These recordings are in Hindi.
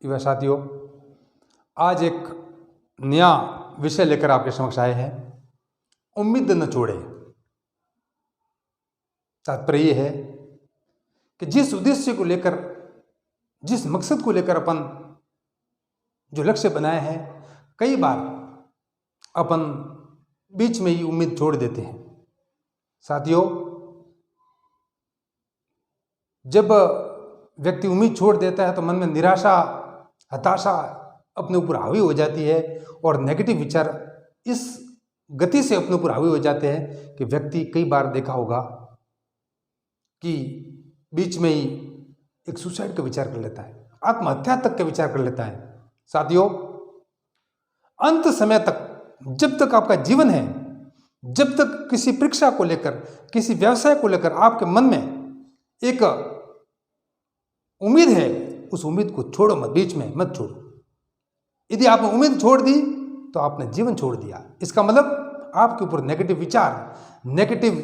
युवा साथियों, आज एक नया विषय लेकर आपके समक्ष आए हैं। उम्मीद न छोड़े। तात्पर्य यह है कि जिस उद्देश्य को लेकर, जिस मकसद को लेकर अपन जो लक्ष्य बनाए हैं, कई बार अपन बीच में ही उम्मीद छोड़ देते हैं। साथियों, जब व्यक्ति उम्मीद छोड़ देता है तो मन में निराशा, हताशा अपने ऊपर हावी हो जाती है और नेगेटिव विचार इस गति से अपने ऊपर हावी हो जाते हैं कि व्यक्ति कई बार देखा होगा कि बीच में ही एक सुसाइड का विचार कर लेता है, आत्महत्या तक का विचार कर लेता है। साथियों, अंत समय तक, जब तक आपका जीवन है, जब तक किसी परीक्षा को लेकर, किसी व्यवसाय को लेकर आपके मन में एक उम्मीद है, उस उम्मीद को छोड़ो मत, बीच में मत छोड़ो। यदि आपने उम्मीद छोड़ दी तो आपने जीवन छोड़ दिया। इसका मतलब आपके ऊपर नेगेटिव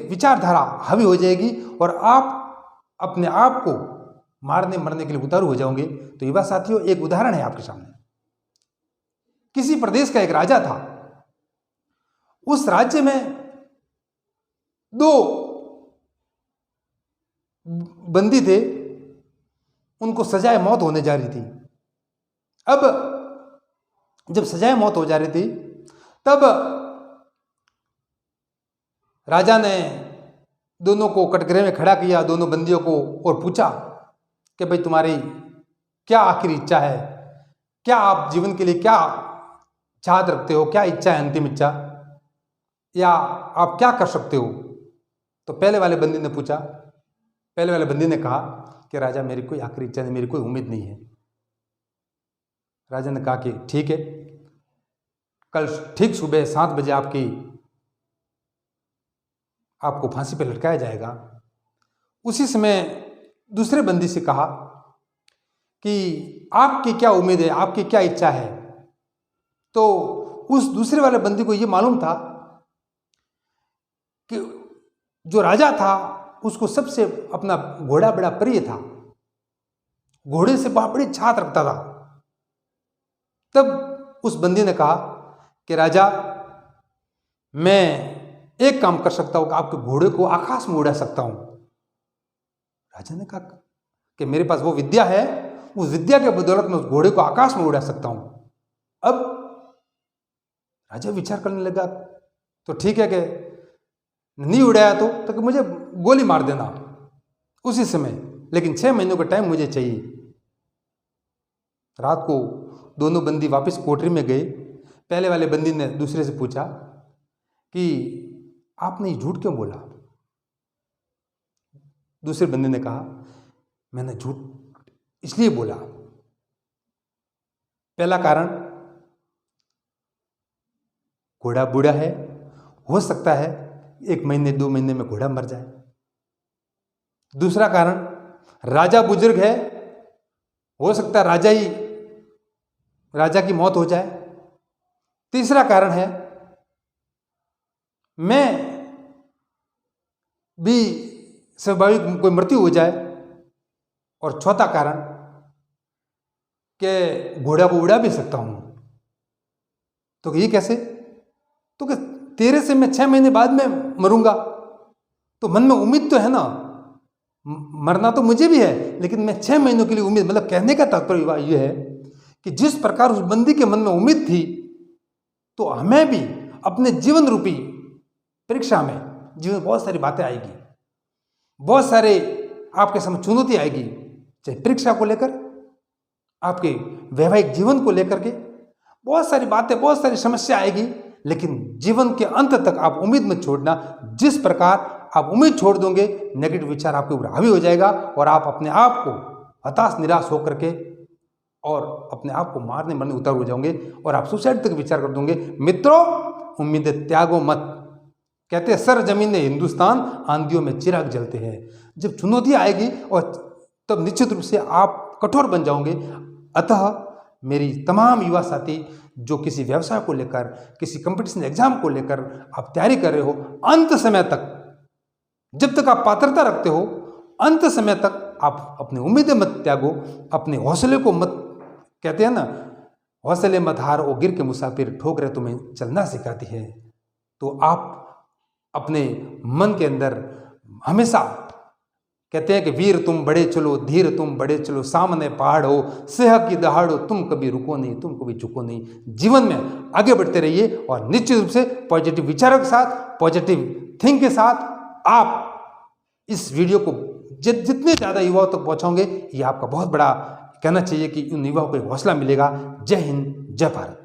विचारधारा हावी हो जाएगी और आप अपने आप को मारने मरने के लिए उतारू हो जाओगे। तो युवा साथियों, एक उदाहरण है आपके सामने। किसी प्रदेश का एक राजा था। उस राज्य में 2 बंदी थे, उनको सजाए मौत होने जा रही थी। अब जब सजाए मौत हो जा रही थी, तब राजा ने दोनों को कटघरे में खड़ा किया, दोनों बंदियों को, और पूछा कि भाई तुम्हारी क्या आखिरी इच्छा है, क्या आप जीवन के लिए क्या चाहत रखते हो, क्या इच्छा है, अंतिम इच्छा, या आप क्या कर सकते हो। तो पहले वाले बंदी ने पूछा, पहले वाले बंदी ने कहा कि राजा मेरी कोई आखिरी इच्छा नहीं, मेरी कोई उम्मीद नहीं है। राजा ने कहा कि ठीक है, कल ठीक सुबह 7 बजे आपको फांसी पर लटकाया जाएगा। उसी समय दूसरे बंदी से कहा कि आपकी क्या उम्मीद है, आपकी क्या इच्छा है। तो उस दूसरे वाले बंदी को यह मालूम था कि जो राजा था उसको सबसे अपना घोड़ा बड़ा प्रिय था, घोड़े से बड़ी छात रखता था। तब उस बंदी ने कहा कि राजा, मैं एक काम कर सकता हूं कि आपके घोड़े को आकाश में उड़ा सकता हूं। राजा ने कहा कि मेरे पास वो विद्या है, उस विद्या के बदौलत मैं उस घोड़े को आकाश में उड़ा सकता हूं। अब राजा विचार करने लगा, तो ठीक है कि नहीं उड़ाया तो कि मुझे गोली मार देना उसी समय, लेकिन 6 महीनों का टाइम मुझे चाहिए। रात को दोनों बंदी वापस कोठरी में गए। पहले वाले बंदी ने दूसरे से पूछा कि आपने झूठ क्यों बोला। दूसरे बंदी ने कहा, मैंने झूठ इसलिए बोला, पहला कारण घोड़ा बूढ़ा है, हो सकता है 1 महीने 2 महीने में घोड़ा मर जाए। दूसरा कारण, राजा बुजुर्ग है, हो सकता है राजा की मौत हो जाए। तीसरा कारण है, मैं भी स्वाभाविक कोई मृत्यु हो जाए। और चौथा कारण कि घोड़ा को उड़ा भी सकता हूं। तो ये कैसे? तो कि तेरे से मैं 6 महीने बाद में मरूंगा, तो मन में उम्मीद तो है ना, मरना तो मुझे भी है, लेकिन मैं 6 महीनों के लिए उम्मीद, मतलब कहने का तात्पर्य यह है कि जिस प्रकार उस बंदी के मन में उम्मीद थी, तो हमें भी अपने जीवन रूपी परीक्षा में, जीवन में बहुत सारी बातें आएगी, बहुत सारे आपके सामने चुनौती आएगी, चाहे परीक्षा को लेकर, आपके वैवाहिक जीवन को लेकर के बहुत सारी बातें, बहुत सारी समस्या आएगी। लेकिन जीवन के अंत तक आप उम्मीद मत छोड़ना। जिस प्रकार आप उम्मीद छोड़ दोगे, नेगेटिव विचार आपके ऊपर हावी हो जाएगा और आप अपने आप को हताश निराश होकर के और अपने आप को मारने मरने उतार हो जाओगे और आप सुसाइड तक विचार कर दोगे। मित्रों, उम्मीदें त्यागो मत। कहते हैं सर जमीन हिंदुस्तान, आंधियों में चिराग जलते हैं। जब चुनौती आएगी और तब निश्चित रूप से आप कठोर बन जाओगे। अतः मेरी तमाम युवा साथी जो किसी व्यवसाय को लेकर, किसी कंपटीशन एग्जाम को लेकर आप तैयारी कर रहे हो, अंत समय तक, जब तक आप पात्रता रखते हो, अंत समय तक आप अपनी उम्मीदें मत त्यागो, अपने हौसले को मत कहते हैं ना, हौसले मत हार ओ गिर के मुसाफिर, ठोकरें तुम्हें चलना सिखाती है। तो आप अपने मन के अंदर हमेशा कहते हैं कि वीर तुम बड़े चलो, धीर तुम बड़े चलो, सामने पहाड़ हो, सेह की दहाड़ हो, तुम कभी रुको नहीं, तुम कभी झुको नहीं। जीवन में आगे बढ़ते रहिए और निश्चित रूप से पॉजिटिव विचारों के साथ, पॉजिटिव थिंक के साथ आप इस वीडियो को जितने ज़्यादा युवाओं तक पहुंचाओगे, ये आपका बहुत बड़ा कहना चाहिए कि उन युवाओं को एक हौसला मिलेगा। जय हिंद, जय भारत।